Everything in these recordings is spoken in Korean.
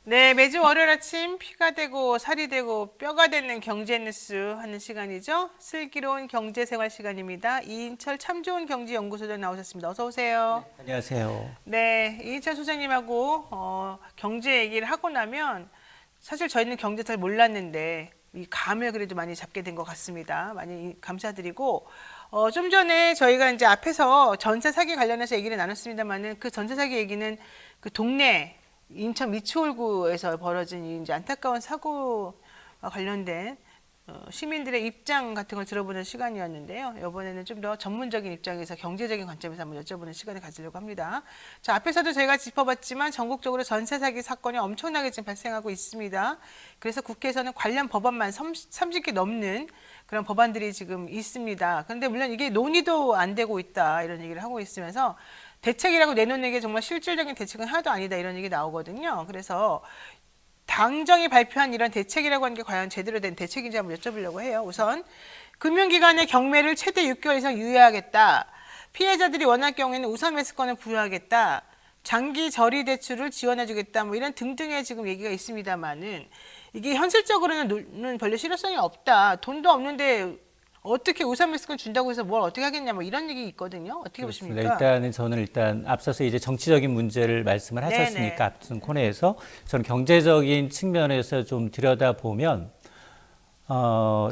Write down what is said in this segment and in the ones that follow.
네, 매주 월요일 아침 피가 되고 살이 되고 뼈가 되는 경제 뉴스 하는 시간이죠. 슬기로운 경제생활 시간입니다. 이인철 참 좋은 경제연구소장 나오셨습니다. 어서 오세요. 안녕하세요. 네, 이인철 소장님하고 경제 얘기를 하고 나면 사실 저희는 경제 잘 몰랐는데 이 감을 그래도 많이 잡게 된 것 같습니다. 많이 감사드리고 좀 전에 저희가 이제 앞에서 전세 사기 관련해서 얘기를 나눴습니다만은 그 전세 사기 얘기는 그 동네 인천 미추홀구에서 벌어진 이 이제 안타까운 사고와 관련된 시민들의 입장 같은 걸 들어보는 시간이었는데요. 이번에는 좀 더 전문적인 입장에서 경제적인 관점에서 한번 여쭤보는 시간을 가지려고 합니다. 자, 앞에서도 저희가 짚어봤지만 전국적으로 전세 사기 사건이 엄청나게 지금 발생하고 있습니다. 그래서 국회에서는 관련 법안만 30개 넘는 그런 법안들이 지금 있습니다. 그런데 물론 이게 논의도 안 되고 있다 이런 얘기를 하고 있으면서 대책이라고 내놓는 게 정말 실질적인 대책은 하나도 아니다 이런 얘기 나오거든요. 그래서 당정이 발표한 이런 대책이라고 하는 게 과연 제대로 된 대책인지 한번 여쭤보려고 해요. 우선 금융기관의 경매를 최대 6개월 이상 유예하겠다. 피해자들이 원할 경우에는 우선 매수권을 부여하겠다. 장기 저리 대출을 지원해주겠다. 뭐 이런 등등의 지금 얘기가 있습니다만은 이게 현실적으로는 별로 실효성이 없다. 돈도 없는데 어떻게 우선 매수권 준다고 해서 뭘 어떻게 하겠냐 뭐 이런 얘기 있거든요. 어떻게 그렇습니다. 보십니까? 일단은 저는 앞서서 이제 정치적인 문제를 말씀을 네네. 하셨으니까 앞선 코너에서 저는 경제적인 측면에서 좀 들여다보면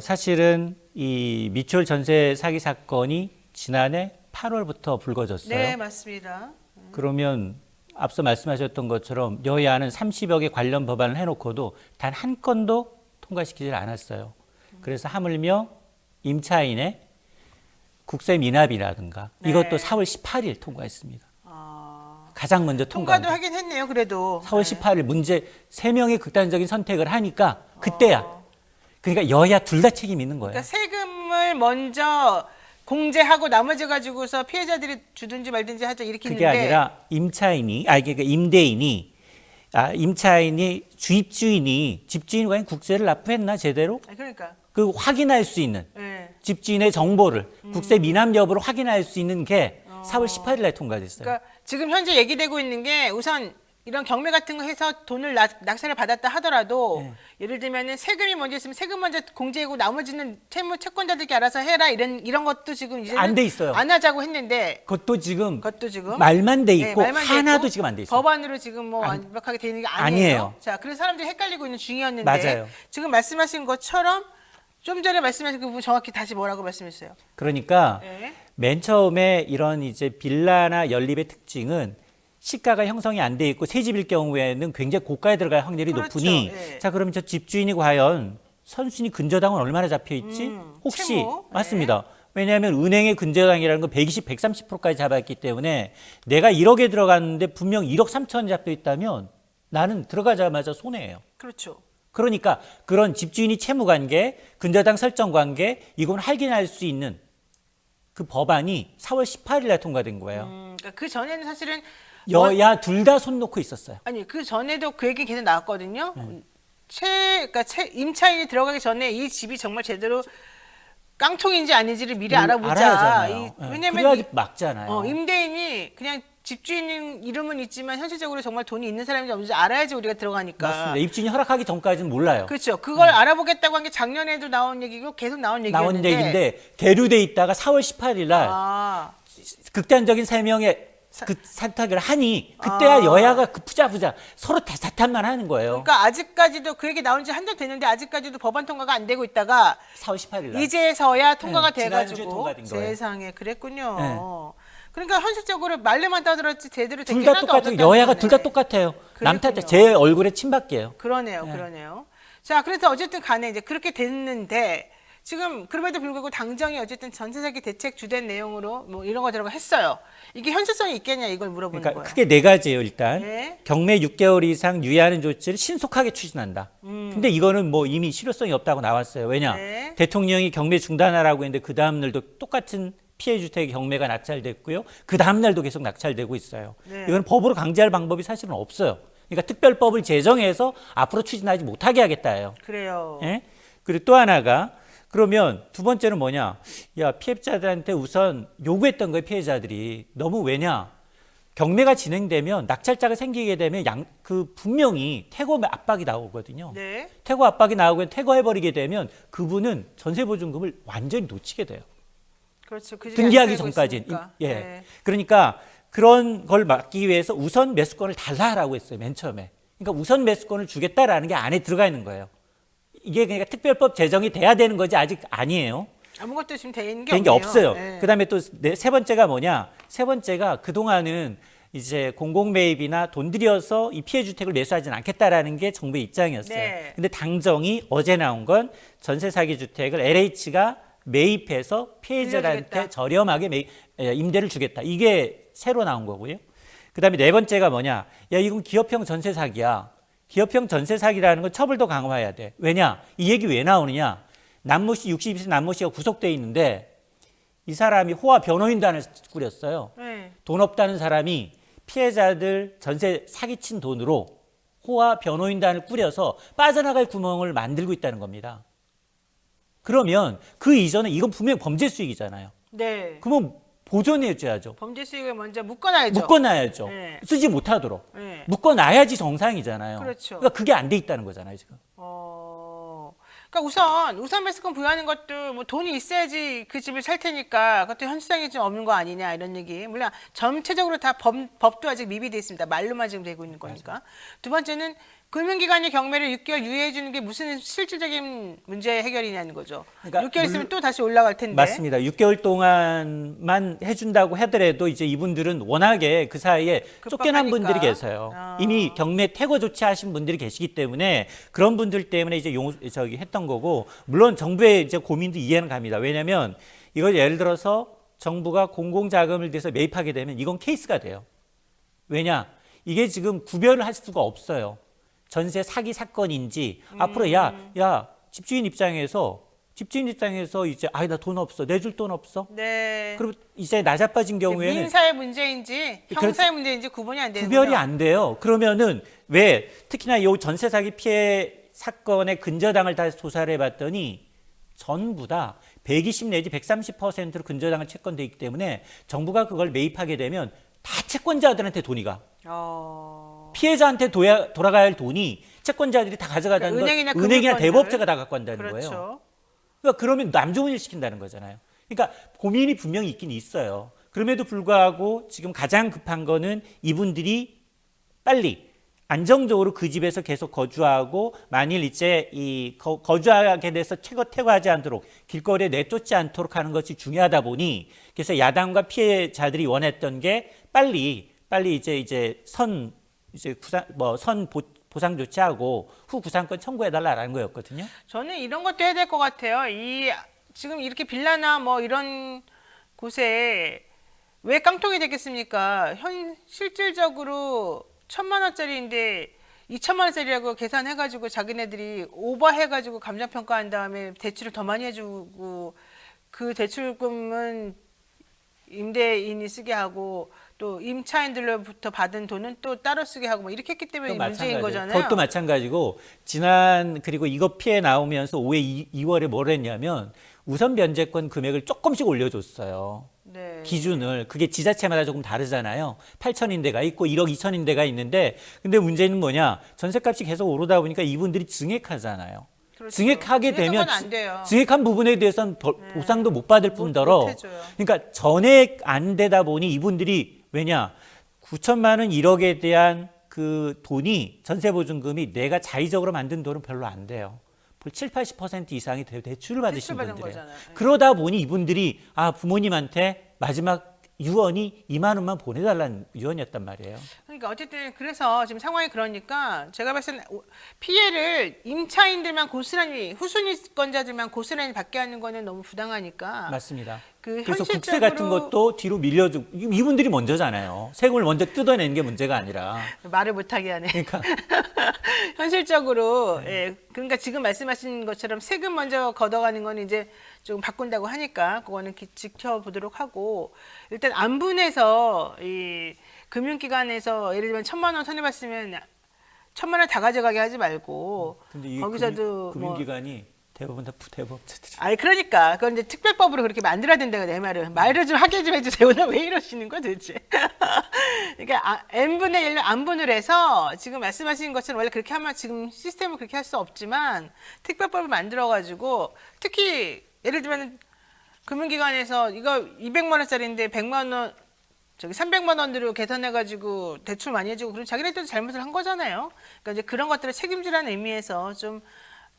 사실은 이 미추홀 전세 사기 사건이 지난해 8월부터 불거졌어요. 네, 맞습니다. 그러면 앞서 말씀하셨던 것처럼 여야는 30여 개 관련 법안을 해놓고도 단 한 건도 통과시키질 않았어요. 그래서 하물며 임차인의 국세 미납이라든가 네. 이것도 4월 18일 통과했습니다. 아, 가장 먼저 통과도 통과한 하긴 했네요. 그래도 4월 네. 18일 문제 3명의 극단적인 선택을 하니까 그때야. 그러니까 여야 둘 다 책임 있는 거예요. 그러니까 세금을 먼저 공제하고 나머지 가지고서 피해자들이 주든지 말든지 하자 이렇게 그게 했는데 아니라 그러니까 임차인이 주입주인이 집주인이 과연 국세를 납부했나 제대로? 그러니까 그 확인할 수 있는 네. 집주인의 정보를 국세 미납 여부를 확인할 수 있는 게 4월 18일 날 통과됐어요. 그러니까 지금 현재 얘기되고 있는 게 우선 이런 경매 같은 거 해서 돈을 낙찰을 받았다 하더라도 네. 예를 들면은 세금이 먼저 있으면 세금 먼저 공제하고 나머지는 채권자들께 알아서 해라 이런 것도 지금 이제 안 돼 있어요. 안 하자고 했는데 그것도 지금 네, 말만 돼 있고 말만 돼 하나도 있고 지금 안 돼 있어요. 법안으로 지금 뭐 완벽하게 되어 있는 게 아니에요. 아니에요. 자, 그래서 사람들이 헷갈리고 있는 중이었는데 맞아요. 지금 말씀하신 것처럼 좀 전에 말씀하신 그 부분 정확히 다시 뭐라고 말씀했어요? 그러니까 네. 맨 처음에 이런 이제 빌라나 연립의 특징은 시가가 형성이 안 돼 있고 새 집일 경우에는 굉장히 고가에 들어갈 확률이 그렇죠. 높으니 예. 자 그러면 저 집주인이 과연 선순위 근저당은 얼마나 잡혀 있지? 혹시 채무. 맞습니다. 왜냐하면 은행의 근저당이라는 건 120, 130%까지 잡았기 때문에 내가 1억에 들어갔는데 분명 1억 3천 잡혀 있다면 나는 들어가자마자 손해예요. 그렇죠. 그러니까 그런 집주인이 채무 관계, 근저당 설정 관계 이건 확인할 수 있는 그 법안이 4월 18일 날 통과된 거예요. 그러니까 그 전에는 사실은 여야 둘 다 손 놓고 있었어요. 아니 그 전에도 그 얘기 계속 나왔거든요. 그러니까 임차인이 들어가기 전에 이 집이 정말 제대로 깡통인지 아닌지를 미리 알아보자. 알아야잖아요. 왜냐면 그래야지 막잖아요. 임대인이 그냥 집주인 이름은 있지만 현실적으로 정말 돈이 있는 사람인지 없는지 알아야지 우리가 들어가니까. 맞습니다. 입주인이 허락하기 전까지는 몰라요. 그렇죠. 그걸 알아보겠다고 한 게 작년에도 나온 얘기고 계속 나온 나온 얘기였는데. 얘기인데 계류돼 있다가 4월 18일 날 아, 극단적인 세 명의 그 선택을 하니 그때야 여야가 그 부자부자 서로 자탄만 하는 거예요. 그러니까 아직까지도 그 얘기 나온 지 한 달 됐는데 아직까지도 법안 통과가 안 되고 있다가 4월 18일 날. 이제서야 통과가 네, 지난주에 돼가지고 통과된 거예요. 세상에 그랬군요. 네. 그러니까 현실적으로 말로만 떠들었지 제대로 된 둘 게 다 하나도 똑같아요. 없었다는 여야가 거네. 둘 다 똑같아요. 남 탓, 그랬군요. 제 얼굴에 침밖이에요. 그러네요, 그러네요. 자, 그래서 어쨌든 간에 이제 그렇게 됐는데 지금 그럼에도 불구하고 당정이 어쨌든 전세 사기 대책 주된 내용으로 뭐 이런 거 들어가 했어요. 이게 현실성이 있겠냐 이걸 물어보는 그러니까 거예요. 크게 네 가지예요. 일단 네. 경매 6개월 이상 유예하는 조치를 신속하게 추진한다. 근데 이거는 뭐 이미 실효성이 없다고 나왔어요. 왜냐? 네. 대통령이 경매 중단하라고 했는데 그 다음 날도 똑같은 피해 주택 경매가 낙찰됐고요. 그 다음 날도 계속 낙찰되고 있어요. 네. 이건 법으로 강제할 방법이 사실은 없어요. 그러니까 특별법을 제정해서 앞으로 추진하지 못하게 하겠다예요. 그래요. 예? 그리고 또 하나가 그러면 두 번째는 뭐냐? 야, 피해자들한테 우선 요구했던 거예요, 피해자들이. 너무 왜냐? 경매가 진행되면 낙찰자가 생기게 되면 분명히 퇴거 압박이 나오거든요. 네. 퇴거 압박이 나오고 퇴거해버리게 되면 그분은 전세보증금을 완전히 놓치게 돼요. 그렇죠. 그 집에 등기하기 안 살고 전까지는. 있으니까. 예. 네. 그러니까 그런 걸 막기 위해서 우선 매수권을 달라라고 했어요. 맨 처음에. 그러니까 우선 매수권을 주겠다라는 게 안에 들어가 있는 거예요. 이게 그러니까 특별법 제정이 돼야 되는 거지 아직 아니에요. 아무것도 지금 된 게 된 게 없네요. 없어요. 네. 그다음에 또 세 번째가 뭐냐? 세 번째가 그동안은 이제 공공매입이나 돈 들여서 이 피해 주택을 매수하지는 않겠다라는 게 정부의 입장이었어요. 네. 근데 당정이 어제 나온 건 전세 사기 주택을 LH가 매입해서 피해자한테 빌려주겠다. 저렴하게 임대를 주겠다. 이게 새로 나온 거고요. 그다음에 네 번째가 뭐냐? 야, 이건 기업형 전세 사기야. 기업형 전세 사기라는 건 처벌도 강화해야 돼. 왜냐? 이 얘기 왜 나오느냐? 남모 씨, 62세 남모 씨가 구속돼 있는데 이 사람이 호화 변호인단을 꾸렸어요. 네. 돈 없다는 사람이 피해자들 전세 사기친 돈으로 호화 변호인단을 꾸려서 빠져나갈 구멍을 만들고 있다는 겁니다. 그러면 그 이전에 이건 분명 범죄 수익이잖아요. 네. 그러면 보존해 줘야죠. 범죄 수익을 먼저 묶어놔야죠. 묶어놔야죠. 네. 쓰지 못하도록. 네. 묶어놔야지 정상이잖아요. 그렇죠. 그러니까 그게 안 돼 있다는 거잖아요, 지금. 그러니까 우선 매수권 부여하는 것도 뭐 돈이 있어야지 그 집을 살 테니까 그것도 현실성이 좀 없는 거 아니냐 이런 얘기. 물론 전체적으로 다 법도 아직 미비돼 있습니다. 말로만 지금 되고 있는 거니까. 맞아요. 두 번째는 금융기관이 경매를 6개월 유예해 주는 게 무슨 실질적인 문제 해결이냐는 거죠. 그러니까 6개월 있으면 또 다시 올라갈 텐데. 맞습니다. 6개월 동안만 해준다고 하더라도 이제 이분들은 워낙에 그 사이에 쫓겨난 분들이 계세요. 이미 경매 퇴거 조치하신 분들이 계시기 때문에 그런 분들 때문에 이제 했던 거고, 물론 정부의 이제 고민도 이해는 갑니다. 왜냐하면 이걸 예를 들어서 정부가 공공자금을 대서 매입하게 되면 이건 케이스가 돼요. 왜냐? 이게 지금 구별을 할 수가 없어요. 전세 사기 사건인지 앞으로 야 집주인 입장에서 이제 나 돈 없어, 내줄 돈 없어. 네. 그리고 이제 나자빠진 경우에는 민사의 문제인지 형사의 문제인지 구분이 안 되는 구별이 거죠. 안 돼요. 그러면은 왜 특히나 이 전세 사기 피해 사건의 근저당을 다 조사를 해봤더니 전부 다 120 내지 130%로 근저당을 채권돼 있기 때문에 정부가 그걸 매입하게 되면 다 채권자들한테 돈이 가. 피해자한테 돌아가야 할 돈이 채권자들이 다 가져가다는 그러니까 건 은행이나 대법제가 다 갖고 간다는 그렇죠. 거예요. 그러니까 그러면 남 좋은 일 시킨다는 거잖아요. 그러니까 고민이 분명히 있긴 있어요. 그럼에도 불구하고 지금 가장 급한 거는 이분들이 빨리 안정적으로 그 집에서 계속 거주하고 만일 이제 거주하게 돼서 퇴거하지 않도록 길거리에 내쫓지 않도록 하는 것이 중요하다 보니 그래서 야당과 피해자들이 원했던 게 빨리 이제 선 보상 조치하고 후 구상권 청구해달라라는 거였거든요. 저는 이런 것도 해야 될 것 같아요. 지금 이렇게 빌라나 뭐 이런 곳에 왜 깡통이 되겠습니까? 실질적으로 1,000만 원짜리인데 2천만 원짜리라고 계산해가지고 자기네들이 오버해가지고 감정평가한 다음에 대출을 더 많이 해주고 그 대출금은 임대인이 쓰게 하고 또 임차인들로부터 받은 돈은 또 따로 쓰게 하고 뭐 이렇게 했기 때문에 문제인 거잖아요. 그것도 마찬가지고 그리고 이거 피해 나오면서 올해 2월에 뭘 했냐면 우선 변제권 금액을 조금씩 올려줬어요. 네. 기준을. 그게 지자체마다 조금 다르잖아요. 8천인데가 있고 1억 2천인데가 있는데 근데 문제는 뭐냐? 전세값이 계속 오르다 보니까 이분들이 증액하잖아요. 그렇죠. 증액하게 되면 안 돼요. 증액한 부분에 대해서는 보상도 못 받을 뿐더러 그러니까 전액 안 되다 보니 이분들이 왜냐 9천만 원 1억에 대한 그 돈이 전세보증금이 내가 자의적으로 만든 돈은 별로 안 돼요. 70~80% 이상이 대출을 받으신 분들이에요. 그러다 보니 이분들이 부모님한테 마지막 유언이 2만 원만 보내달라는 유언이었단 말이에요. 그러니까 어쨌든 그래서 지금 상황이 그러니까 제가 봤을 때는 피해를 임차인들만 고스란히 후순위권자들만 고스란히 받게 하는 거는 너무 부당하니까. 맞습니다. 그래서 현실적으로... 국세 같은 것도 뒤로 밀려주고 이분들이 먼저잖아요. 세금을 먼저 뜯어내는 게 문제가 아니라. 말을 못하게 하네. 그러니까 현실적으로 예, 그러니까 지금 말씀하신 것처럼 세금 먼저 걷어가는 건 이제 좀 바꾼다고 하니까 그거는 지켜보도록 하고 일단 안분해서 이 금융기관에서 예를 들면 1,000만 원 손해봤으면 1,000만 원 다 가져가게 하지 말고 근데 이 거기서도 금융기관이 대부분 다 대법제들이. 그러니까 그건 이제 특별법으로 그렇게 만들어야 된다고 내 말은. 말을 좀 하게 좀 해주세요. 오늘 왜 이러시는 거야 도대체. 그러니까 n분의 1로 안분을 해서 지금 말씀하신 것처럼 원래 그렇게 하면 지금 시스템을 그렇게 할 수 없지만 특별법을 만들어가지고 특히 예를 들면 금융기관에서 이거 200만 원짜리인데 100만 원 저기 300만 원으로 계산해가지고 대출 많이 해주고 그럼 자기네들도 잘못을 한 거잖아요. 그러니까 이제 그런 것들을 책임지라는 의미에서 좀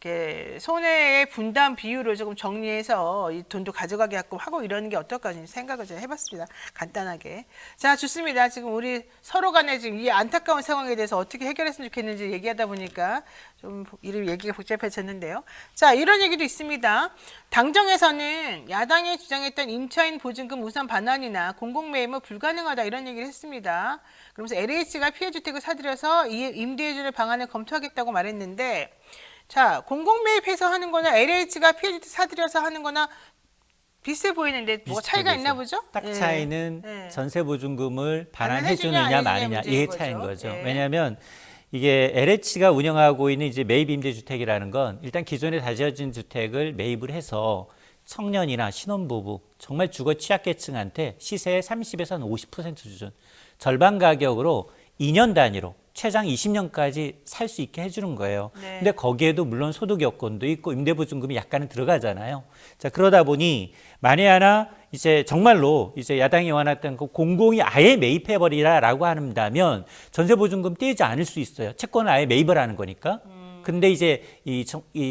이렇게 손해의 분담 비율을 조금 정리해서 이 돈도 가져가게 하고 이러는 게 어떨까 생각을 제가 해봤습니다. 간단하게. 자, 좋습니다. 지금 우리 서로 간에 지금 이 안타까운 상황에 대해서 어떻게 해결했으면 좋겠는지 얘기하다 보니까 좀 이름 얘기가 복잡해졌는데요. 자, 이런 얘기도 있습니다. 당정에서는 야당이 주장했던 임차인 보증금 우선 반환이나 공공매입은 불가능하다 이런 얘기를 했습니다. 그러면서 LH가 피해주택을 사들여서 임대해주는 방안을 검토하겠다고 말했는데 자, 공공매입해서 하는 거나 LH가 피해주택 사들여서 하는 거나 비슷해 보이는데 뭐가 차이가 있나 보죠? 딱 차이는 네. 전세보증금을 반환해 반환해주냐, 주느냐 아니느냐 마느냐 문제인 이게 거죠. 차이인 거죠. 네. 왜냐하면 이게 LH가 운영하고 있는 이제 매입 임대주택이라는 건 일단 기존에 다져진 주택을 매입을 해서 청년이나 신혼부부 정말 주거 취약계층한테 시세의 30에서 한 50% 수준 절반 가격으로 2년 단위로 최장 20년까지 살 수 있게 해주는 거예요. 네. 근데 거기에도 물론 소득 여건도 있고 임대보증금이 약간은 들어가잖아요. 자, 그러다 보니 만에 하나 이제 정말로 이제 야당이 원했던 그 공공이 아예 매입해버리라라고 한다면 전세보증금 떼지 않을 수 있어요. 채권을 아예 매입을 하는 거니까. 근데 이제 이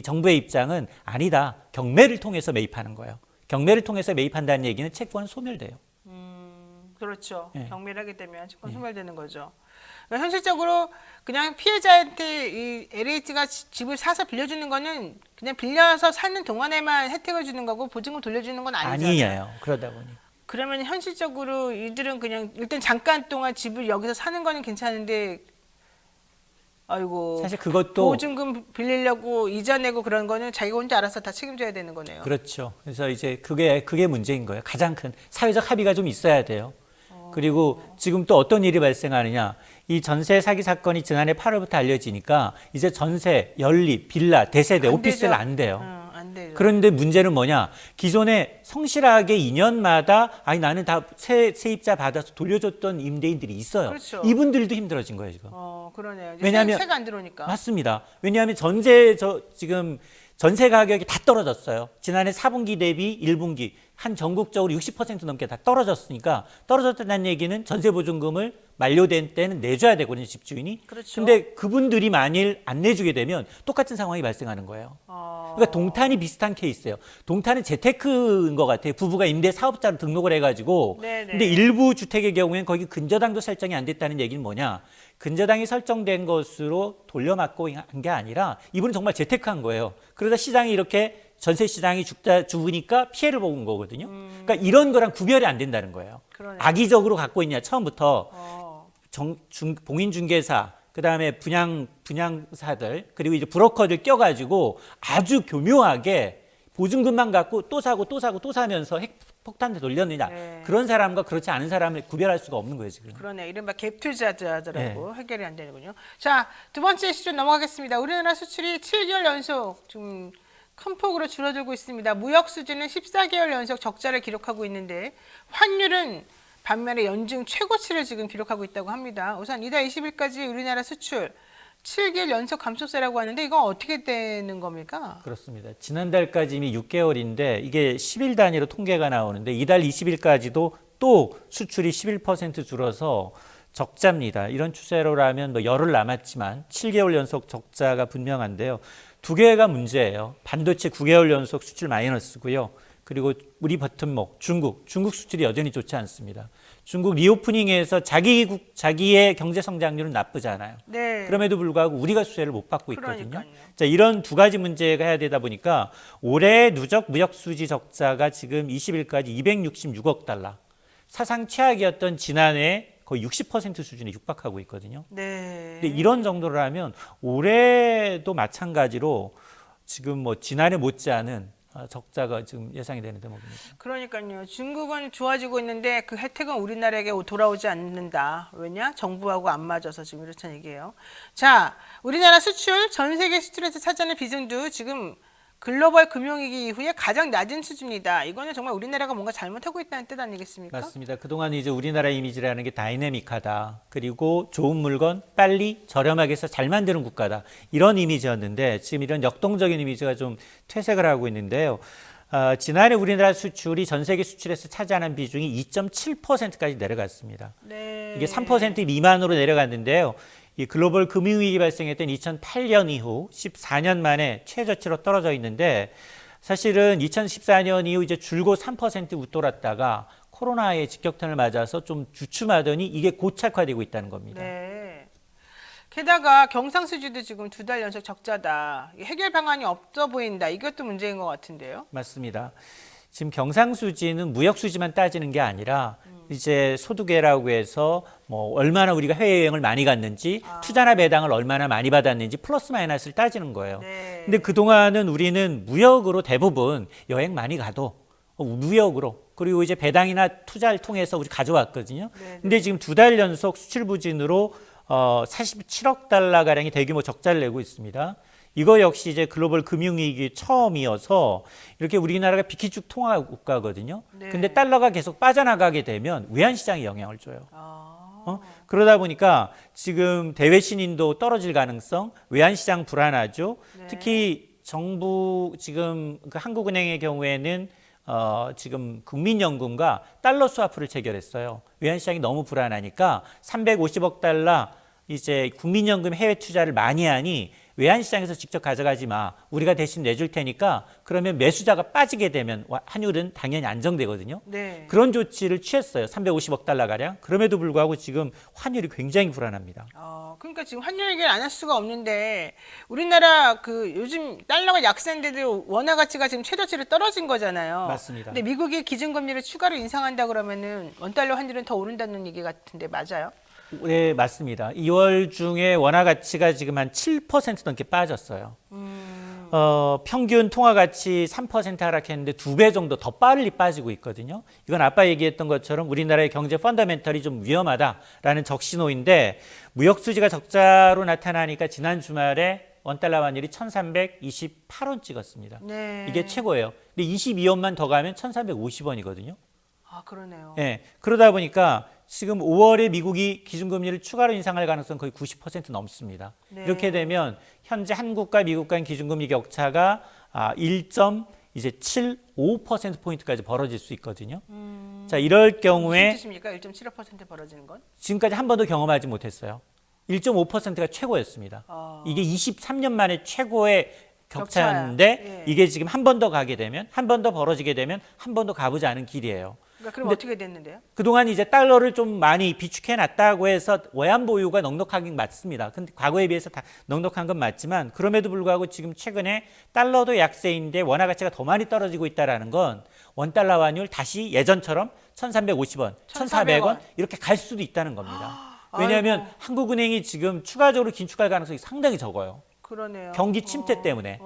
정부의 입장은 아니다. 경매를 통해서 매입하는 거예요. 경매를 통해서 매입한다는 얘기는 채권은 소멸돼요. 그렇죠. 네. 경매를 하게 되면 채권 소멸되는 거죠. 그러니까 현실적으로 그냥 피해자한테 이 LH가 집을 사서 빌려주는 거는 그냥 빌려서 사는 동안에만 혜택을 주는 거고 보증금 돌려주는 건 아니잖아요. 아니에요. 그러다 보니. 그러면 현실적으로 이들은 그냥 일단 잠깐 동안 집을 여기서 사는 거는 괜찮은데 아이고 사실 그것도 보증금 빌리려고 이자 내고 그런 거는 자기가 혼자 알아서 다 책임져야 되는 거네요. 그렇죠. 그래서 이제 그게 문제인 거예요. 가장 큰 사회적 합의가 좀 있어야 돼요. 그리고 지금 또 어떤 일이 발생하느냐. 이 전세 사기 사건이 지난해 8월부터 알려지니까 이제 전세, 연립, 빌라, 대세대, 안 오피스텔 되죠. 안 돼요. 안 돼요. 그런데 문제는 뭐냐? 기존에 성실하게 2년마다 아니 나는 다 세입자 받아서 돌려줬던 임대인들이 있어요. 그렇죠. 이분들도 힘들어진 거예요, 지금. 그러네요. 이제 왜냐하면 세가 안 들어오니까. 맞습니다. 왜냐하면 지금 전세 가격이 다 떨어졌어요. 지난해 4분기 대비 1분기 한 전국적으로 60% 넘게 다 떨어졌으니까 떨어졌다는 얘기는 전세 보증금을 만료된 때는 내줘야 되거든요, 집주인이. 그렇죠. 근데 그분들이 만일 안 내주게 되면 똑같은 상황이 발생하는 거예요. 그러니까 동탄이 비슷한 케이스예요. 동탄은 재테크인 것 같아요. 부부가 임대 사업자로 등록을 해가지고. 네네. 근데 일부 주택의 경우에는 거기 근저당도 설정이 안 됐다는 얘기는 뭐냐? 근저당이 설정된 것으로 돌려막고 한 게 아니라 이분은 정말 재테크한 거예요. 그러다 시장이 이렇게 전세 시장이 죽으니까 피해를 본 거거든요. 그러니까 이런 거랑 구별이 안 된다는 거예요. 그러네요. 악의적으로 갖고 있냐 처음부터 공인중개사 그다음에 분양사들 그리고 이제 브로커들 껴가지고 아주 교묘하게 보증금만 갖고 또 사고 또 사고 또 사면서 폭탄에 돌렸느냐. 네. 그런 사람과 그렇지 않은 사람을 구별할 수가 없는 거예요 지금. 그러네. 이른바 갭 투자자더라고. 해결이 안 되는군요. 자, 두 번째 시즌 넘어가겠습니다. 우리나라 수출이 7개월 연속 좀 큰 폭으로 줄어들고 있습니다. 무역 수지는 14개월 연속 적자를 기록하고 있는데 환율은 반면에 연중 최고치를 지금 기록하고 있다고 합니다. 우선 이달 20일까지 우리나라 수출 7개월 연속 감소세라고 하는데 이건 어떻게 되는 겁니까? 그렇습니다. 지난달까지 이미 6개월인데 이게 10일 단위로 통계가 나오는데 이달 20일까지도 또 수출이 11% 줄어서 적자입니다. 이런 추세로라면 뭐 열흘 남았지만 7개월 연속 적자가 분명한데요. 두 개가 문제예요. 반도체 9개월 연속 수출 마이너스고요. 그리고 우리 버튼목 중국 수출이 여전히 좋지 않습니다. 중국 리오프닝에서 자기의 경제 성장률은 나쁘지 않아요. 네. 그럼에도 불구하고 우리가 수혜를 못 받고 있거든요. 그러니까요. 자, 이런 두 가지 문제가 해야 되다 보니까 올해 누적 무역 수지 적자가 지금 20일까지 266억 달러. 사상 최악이었던 지난해 거의 60% 수준에 육박하고 있거든요. 네. 근데 이런 정도라면 올해도 마찬가지로 지금 뭐 지난해 못지않은 적자가 지금 예상이 되는 대목입니다. 그러니까요. 중국은 좋아지고 있는데 그 혜택은 우리나라에게 돌아오지 않는다. 왜냐? 정부하고 안 맞아서 지금 이렇다는 얘기예요. 자, 우리나라 수출, 전 세계 수출에서 차지하는 비중도 지금 글로벌 금융위기 이후에 가장 낮은 수준이다. 이거는 정말 우리나라가 뭔가 잘못하고 있다는 뜻 아니겠습니까? 맞습니다. 그동안 이제 우리나라 이미지라는 게 다이내믹하다. 그리고 좋은 물건 빨리 저렴하게 해서 잘 만드는 국가다. 이런 이미지였는데 지금 이런 역동적인 이미지가 좀 퇴색을 하고 있는데요. 지난해 우리나라 수출이 전 세계 수출에서 차지하는 비중이 2.7%까지 내려갔습니다. 네. 이게 3% 미만으로 내려갔는데요. 이 글로벌 금융위기 발생했던 2008년 이후 14년 만에 최저치로 떨어져 있는데 사실은 2014년 이후 이제 줄곧 3% 웃돌았다가 코로나의 직격탄을 맞아서 좀 주춤하더니 이게 고착화되고 있다는 겁니다. 네. 게다가 경상수지도 지금 2달 연속 적자다. 해결 방안이 없어 보인다. 이것도 문제인 것 같은데요. 맞습니다. 지금 경상수지는 무역수지만 따지는 게 아니라 이제 소득외라고 해서 뭐 얼마나 우리가 해외여행을 많이 갔는지 투자나 배당을 얼마나 많이 받았는지 플러스 마이너스를 따지는 거예요. 네. 근데 그동안은 우리는 무역으로 대부분 여행 많이 가도 무역으로 그리고 이제 배당이나 투자를 통해서 우리 가져왔거든요. 네. 근데 지금 2달 연속 수출 부진으로 47억 달러 가량이 대규모 적자를 내고 있습니다. 이거 역시 이제 글로벌 금융위기 처음이어서 이렇게 우리나라가 비키축 통화 국가거든요. 네. 근데 달러가 계속 빠져나가게 되면 외환시장에 영향을 줘요. 아. 그러다 보니까 지금 대외 신인도 떨어질 가능성, 외환시장 불안하죠. 네. 특히 정부 지금 그 한국은행의 경우에는 지금 국민연금과 달러 스와프를 체결했어요. 외환시장이 너무 불안하니까 350억 달러 이제 국민연금 해외 투자를 많이 하니 외환시장에서 직접 가져가지 마. 우리가 대신 내줄 테니까 그러면 매수자가 빠지게 되면 환율은 당연히 안정되거든요. 네. 그런 조치를 취했어요. 350억 달러 가량. 그럼에도 불구하고 지금 환율이 굉장히 불안합니다. 그러니까 지금 환율 얘기를 안 할 수가 없는데 우리나라 그 요즘 달러가 약세인데도 원화 가치가 지금 최저치로 떨어진 거잖아요. 맞습니다. 근데 미국이 기준금리를 추가로 인상한다 그러면은 원달러 환율은 더 오른다는 얘기 같은데 맞아요? 네, 맞습니다. 2월 중에 원화 가치가 지금 한 7% 넘게 빠졌어요. 평균 통화 가치 3% 하락했는데 2배 정도 더 빨리 빠지고 있거든요. 이건 아까 얘기했던 것처럼 우리나라의 경제 펀더멘털이 좀 위험하다라는 적신호인데 무역 수지가 적자로 나타나니까 지난 주말에 원달러 환율이 1,328원 찍었습니다. 네. 이게 최고예요. 근데 22원만 더 가면 1,350원이거든요. 아, 그러네요. 네, 그러다 보니까 지금 5월에 미국이 기준금리를 추가로 인상할 가능성 거의 90% 넘습니다. 네. 이렇게 되면 현재 한국과 미국 간 기준금리 격차가 1.75%포인트까지 벌어질 수 있거든요. 자, 이럴 무슨 경우에 뜻입니까? 1.75% 벌어지는 건? 지금까지 한 번도 경험하지 못했어요. 1.5%가 최고였습니다. 이게 23년 만에 최고의 격차였는데 격차야. 예. 이게 지금 한 번 더 가게 되면 한 번 더 벌어지게 되면 한 번 더 가보지 않은 길이에요. 그러니까 그럼 근데 어떻게 됐는데요? 그동안 이제 달러를 좀 많이 비축해 놨다고 해서 외환 보유가 넉넉하긴 맞습니다. 근데 과거에 비해서 다 넉넉한 건 맞지만 그럼에도 불구하고 지금 최근에 달러도 약세인데 원화 가치가 더 많이 떨어지고 있다라는 건 원달러 환율 다시 예전처럼 1,350원, 1,400원 이렇게 갈 수도 있다는 겁니다. 왜냐하면 아이고. 한국은행이 지금 추가적으로 긴축할 가능성이 상당히 적어요. 그러네요. 경기 침체 때문에.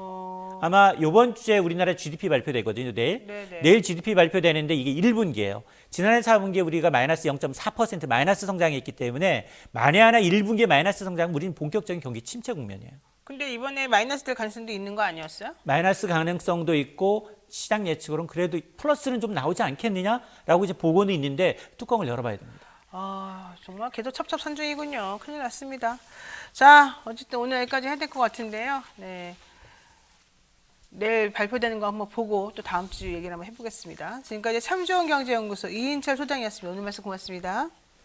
아마 이번 주에 우리나라 GDP 발표되거든요. 내일. 네네. 내일 GDP 발표되는데 이게 1분기예요. 지난해 4분기에 우리가 마이너스 0.4% 마이너스 성장했기 때문에 만에 하나 1분기에 마이너스 성장은 우리는 본격적인 경기 침체 국면이에요. 근데 이번에 마이너스 될 가능성도 있는 거 아니었어요? 마이너스 가능성도 있고 시장 예측으로는 그래도 플러스는 좀 나오지 않겠느냐라고 이제 보고는 있는데 뚜껑을 열어봐야 됩니다. 정말 계속 첩첩산중이군요. 큰일 났습니다. 자, 어쨌든 오늘 여기까지 해야 될 것 같은데요. 네. 내일 발표되는 거 한번 보고 또 다음 주 얘기를 한번 해보겠습니다. 지금까지 참 좋은 경제연구소 이인철 소장이었습니다. 오늘 말씀 고맙습니다.